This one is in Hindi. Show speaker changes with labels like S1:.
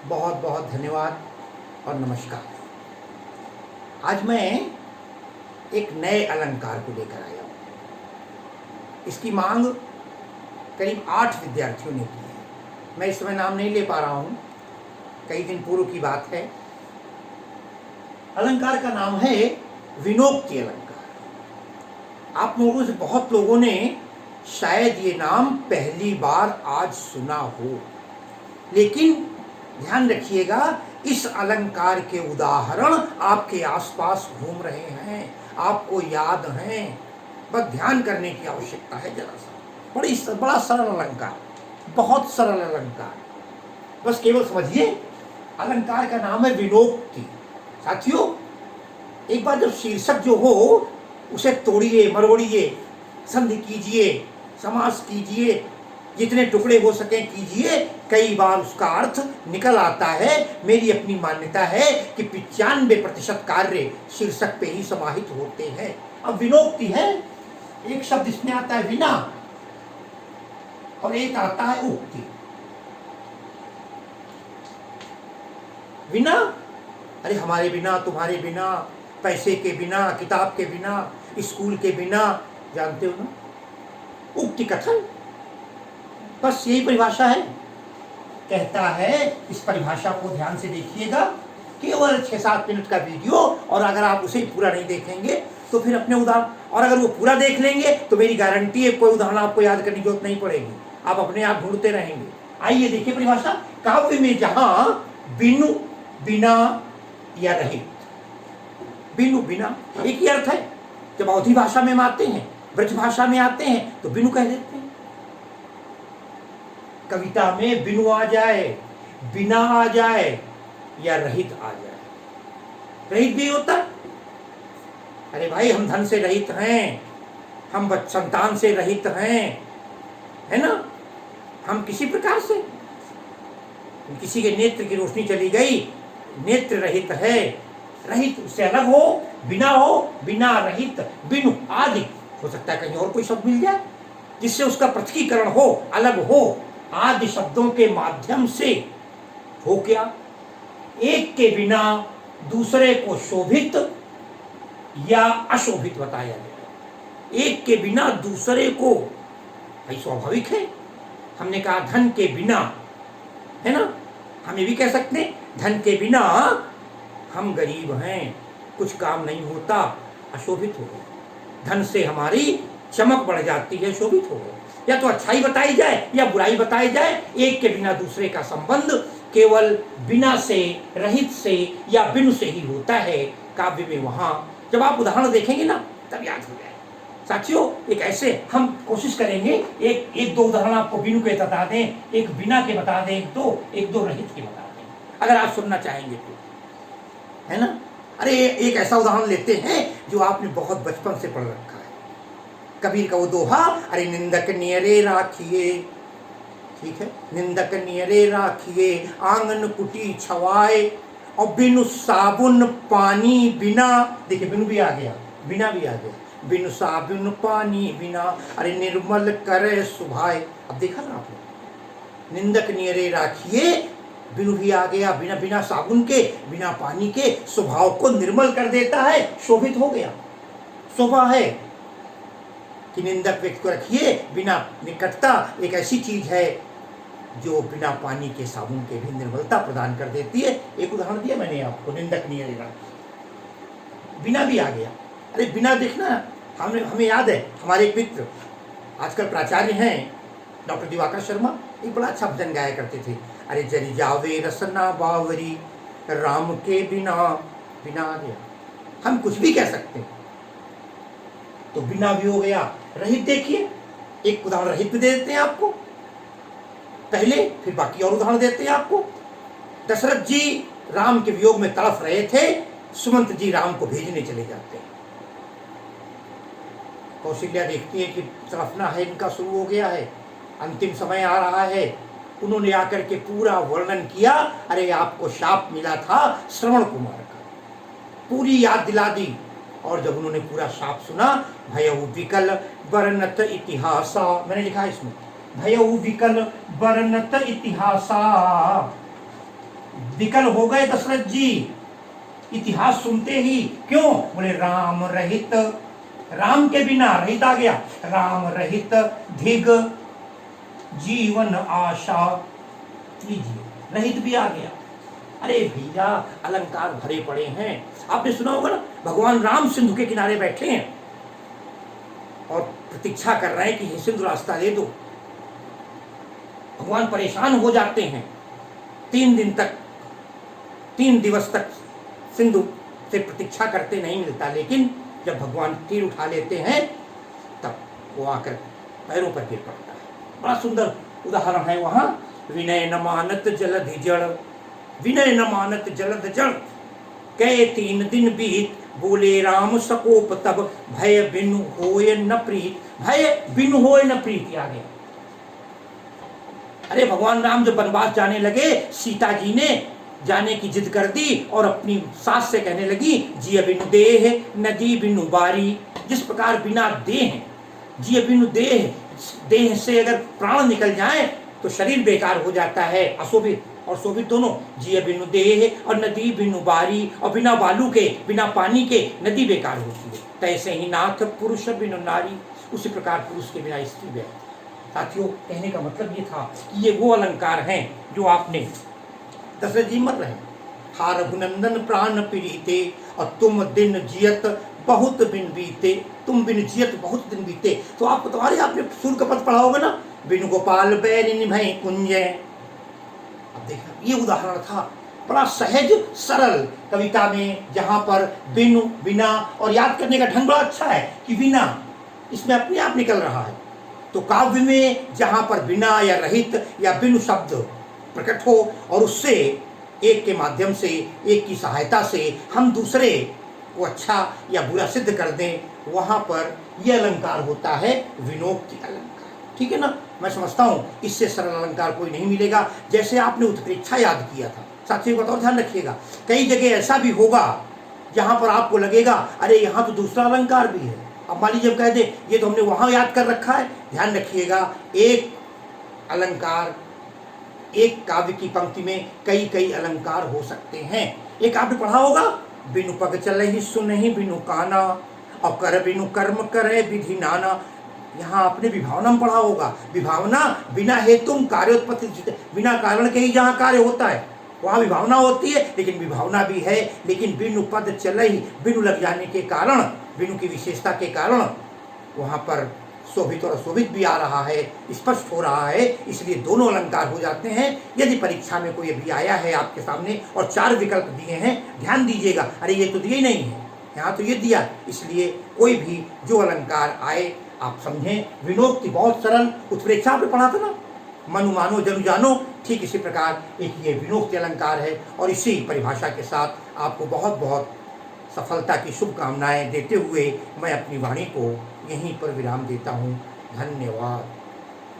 S1: बहुत बहुत धन्यवाद और नमस्कार। आज मैं एक नए अलंकार को लेकर आया हूँ। इसकी मांग करीब 8 विद्यार्थियों ने की है। मैं इस समय नाम नहीं ले पा रहा हूँ, कई दिन पूर्व की बात है। अलंकार का नाम है विनोक्ति अलंकार। आप लोगों से बहुत लोगों ने शायद ये नाम पहली बार आज सुना हो, लेकिन ध्यान रखिएगा, इस अलंकार के उदाहरण आपके आसपास घूम रहे हैं, आपको याद हैं। बस ध्यान करने की आवश्यकता है जरा सा। बड़ा सरल अलंकार, बहुत सरल अलंकार। बस केवल समझिए, अलंकार का नाम है विनोक्ति। साथियों, एक बार जब शीर्षक जो हो उसे तोड़िए, मरोड़िए, संधि कीजिए, समास कीजिए, जितने टुकड़े हो सके कीजिए। कई बार उसका अर्थ निकल आता है। मेरी अपनी मान्यता है कि 95% कार्य शीर्षक पे ही समाहित होते हैं। अब विनोक्ति है, एक शब्द इसमें आता है विना और एक आता है उक्ति। विना, अरे हमारे बिना, तुम्हारे बिना, पैसे के बिना, किताब के बिना, स्कूल के बिना, जानते हो ना। उक्ति कथन, बस यही परिभाषा है। कहता है, इस परिभाषा को ध्यान से देखिएगा, केवल 6-7 मिनट का वीडियो, और अगर आप उसे पूरा नहीं देखेंगे तो फिर अपने उदाहरण, और अगर वो पूरा देख लेंगे तो मेरी गारंटी है कोई उदाहरण आपको याद करने की जरूरत नहीं पड़ेगी, आप अपने आप ढूंढते रहेंगे। आइए देखिए परिभाषा। काव्य में जहां बिनु, बिना या रहित, बिनु बिना एक ही अर्थ है। जब अवधी भाषा में आते हैं, ब्रज भाषा में आते हैं तो बिनु कह देते हैं। कविता में बिनु आ जाए, बिना आ जाए या रहित आ जाए। रहित भी होता है, अरे भाई हम धन से रहित हैं, हम संतान से रहित हैं, है ना, हम किसी प्रकार से, किसी के नेत्र की रोशनी चली गई, नेत्र रहित है। रहित उससे अलग हो, बिना हो, बिना, रहित, बिनु आदि। हो सकता है कहीं और कोई शब्द मिल जाए जिससे उसका पृथकीकरण हो, अलग हो। आदि शब्दों के माध्यम से हो क्या, एक के बिना दूसरे को शोभित या अशोभित बताया गया। एक के बिना दूसरे को, भाई स्वाभाविक है। हमने कहा धन के बिना, है ना, हम ये भी कह सकते हैं धन के बिना हम गरीब हैं, कुछ काम नहीं होता, अशोभित हो गए। धन से हमारी चमक बढ़ जाती है, शोभित हो गए। या तो अच्छाई बताई जाए या बुराई बताई जाए। एक के बिना दूसरे का संबंध केवल बिना से, रहित से या बिनु से ही होता है काव्य में। वहां जब आप उदाहरण देखेंगे ना तब याद हो जाए। साथियों, एक ऐसे हम कोशिश करेंगे, एक दो उदाहरण आपको बिनु के बता दें, एक बिना के बता दें, एक दो रहित के बता दें, अगर आप सुनना चाहेंगे तो, है ना। अरे एक ऐसा उदाहरण लेते हैं जो आपने बहुत बचपन से पढ़ रखा है, कबीर का वो दोहा, अरे निंदक नियरे राखिए, ठीक है, निंदक नियरे राखिए, आंगन कुटी छवाए, और बिनु साबुन पानी बिना, देखिए बिनु भी आ गया, बिना भी आ गया, बिनु साबुन पानी बिना, अरे निर्मल करे सुभाए। अब देखा ना आपने, निंदक नियरे राखिए, बिनु भी आ गया, बिना, बिना साबुन के, बिना पानी के, स्वभाव को निर्मल कर देता है, शोभित हो गया। शोभा है कि निंदक व्यक्ति को रखिए, बिना निकटता एक ऐसी चीज है जो बिना पानी के, साबुन के भी निर्मलता प्रदान कर देती है। एक उदाहरण दिया मैंने आपको, निंदक नहीं रहेगा, बिना भी आ गया। अरे बिना देखना, हमें याद है, हमारे एक मित्र आजकल प्राचार्य हैं, डॉक्टर दिवाकर शर्मा, एक बड़ा अच्छा भजन गाया करते थे, अरे जरी जावे रसना बावरी, राम के बिना, बिना आ गया। हम कुछ भी कह सकते हैं, तो बिना भी हो गया। रहित देखिए, एक उदाहरण रहित भी दे देते हैं आपको पहले, फिर बाकी और उदाहरण देते हैं आपको। दशरथ जी राम के वियोग में तड़फ रहे थे, सुमंत जी राम को भेजने चले जाते हैं। कौशल्या देखती है कि तड़फना है इनका शुरू हो गया है, अंतिम समय आ रहा है। उन्होंने आकर के पूरा वर्णन किया, अरे आपको शाप मिला था श्रवण कुमार का, पूरी याद दिला दी। और जब उन्होंने पूरा शाप सुना, भयउ विकल वर्णत इतिहासा, मैंने लिखा है इसमें, भयउ विकल वर्णत इतिहासा, विकल हो गए दशरथ जी इतिहास सुनते ही। क्यों? बोले राम रहित, राम के बिना, रहित आ गया, राम रहित धिग जीवन आशा, लीजिए रहित भी आ गया। अरे भैया अलंकार भरे पड़े हैं। आपने सुना होगा ना, भगवान राम सिंधु के किनारे बैठे हैं और प्रतीक्षा कर रहे हैं कि हे सिंधु रास्ता दे दो। भगवान परेशान हो जाते हैं, 3 दिवस तक सिंधु से प्रतीक्षा करते, नहीं मिलता। लेकिन जब भगवान तीर उठा लेते हैं तब वो आकर पैरों पर गिर पड़ता है। बड़ा सुंदर उदाहरण है वहां, विनय न मानत जलधि जड़, विनय न मानत जलध जड़, कई 3 दिन बीत, बोले राम सकोप तब, भय बिनु होय न प्रीत, भय बिनु होय न प्रीत आ गया। अरे भगवान राम जब वनवास जाने लगे, सीता जी ने जाने की जिद कर दी और अपनी सास से कहने लगी, जिय बिनु देह नदी बिनु बारी। जिस प्रकार बिना देह, जिय बिनु देह, देह से अगर प्राण निकल जाए तो शरीर बेकार हो जाता है, अशोभित और शोभित दोनों। जिय बिनु देह और नदी बिनु बारी, और बिना बालू के, बिना पानी के नदी बेकार होती है। तैसे ही नाथ पुरुष बिनु नारी, उसी प्रकार पुरुष के बिना स्त्री बेकार। साथियों, कहने का मतलब ये था कि ये वो अलंकार हैं जो आपने, दशरथ जी मर रहे, हा रघुनंदन प्राण प्रीते, और तुम दिन जियत बहुत बिन बीते, तुम बिन जियत बहुत दिन बीते। तो आप तुम्हारे आपने सूर्य का पद पढ़ा होगा ना, बिनु गोपाल बैर निभय कुंजय। अब देखा, ये उदाहरण था बड़ा सहज सरल कविता में, जहां पर बिनु, बिना, और याद करने का ढंग बड़ा अच्छा है कि बिना इसमें अपने आप निकल रहा है। तो काव्य में जहां पर बिना या रहित या बिनु शब्द प्रकट हो और उससे एक के माध्यम से, एक की सहायता से हम दूसरे को अच्छा या बुरा सिद्ध कर दें, वहां पर यह अलंकार होता है विनोक्ति अलंकार। ठीक है ना? मैं समझता हूं इससे सरल अलंकार कोई नहीं मिलेगा। जैसे आपने उत्प्रेक्षा याद किया था, साथियों को और ध्यान रखिएगा, कई जगह ऐसा भी होगा जहां पर आपको लगेगा अरे यहाँ तो दूसरा अलंकार भी है। अब मान लीजिए जब कह दे ये तो हमने वहां याद कर रखा है, ध्यान रखिएगा, एक अलंकार, एक काव्य की पंक्ति में कई कई अलंकार हो सकते हैं। एक आपने पढ़ा होगा, बिनु पग चलहि सुनहि बिनु काना, और कर बिनु कर्म करे विधि नाना। यहाँ आपने विभावना पढ़ा होगा, विभावना बिना हेतु कार्योत्पत्ति, बिना कारण के ही जहाँ कार्य होता है वहाँ विभावना होती है, लेकिन विभावना भी है। लेकिन बिनु पद चलहि, बिनु लग जाने के कारण, बिनु की विशेषता के कारण वहाँ पर शोभित और अशोभित भी आ रहा है, स्पष्ट हो रहा है, इसलिए दोनों अलंकार हो जाते हैं। यदि परीक्षा में कोई अभी आया है आपके सामने और 4 विकल्प दिए हैं, ध्यान दीजिएगा, अरे ये तो दिए ही नहीं है, यहाँ तो ये दिया, इसलिए कोई भी जो अलंकार आए आप समझें। विनोक्ति बहुत सरल, उत्प्रेक्षा आपने पढ़ा था ना, मनु मानो जनु जानो, ठीक इसी प्रकार एक ये विनोक्ति अलंकार है। और इसी परिभाषा के साथ आपको बहुत बहुत सफलता की शुभकामनाएं देते हुए मैं अपनी वाणी को यहीं पर विराम देता हूँ। धन्यवाद।